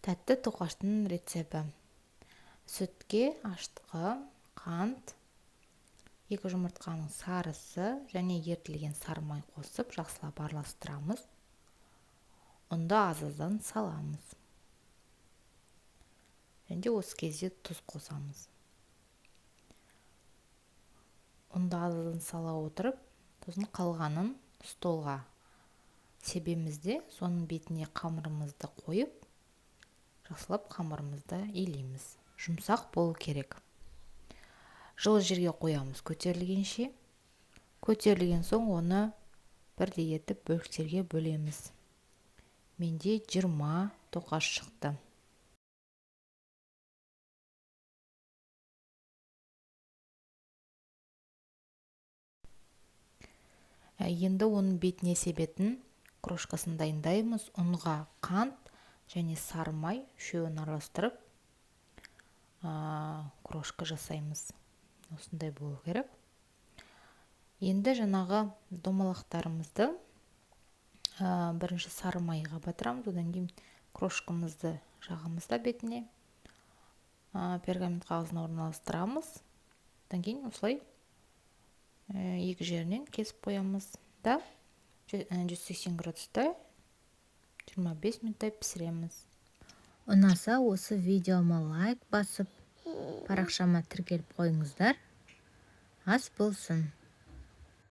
Тәтті тоқаштың рецебі: сүтке аштығы, қант, 2 жұмыртқаның сарысы және ерітілген сары май қосып жақсылап араластырамыз. Ұнды аз-аздан саламыз. Және осы кезде тұз қосамыз. Ұнды аз-аздан сала отырып, сосын қалғанын столға себемізде, соның бетіне қамырымызды қойып, жақсылап қамырымызды илейміз. Жұмсақ болу керек. Жылы жерге қоямыз көтерілгенше. Көтерілген соң оны бірдей етіп бөліктерге бөлеміз. Менде 20 тоқаш шықты. Енді оның бетіне себетін крошкасын дайындаймыз. Ұнға қант және сары май үшеуін араластырып крошка жасаймыз. Осындай болу керек. Енді жаңағы домалақтарымызды бірінші сары майға батырамыз, одан кейін крошкамызды жағамыз да бетіне, пергамент қағазына орналастырамыз. Одан кейін осылай екі жерінен кесіп қоямыз да 180 градуста 25 минуттай пісіреміз. Ұнаса, осы видеома лайк басып, парақшама тіркеліп қойыңыздар. Ас болсын!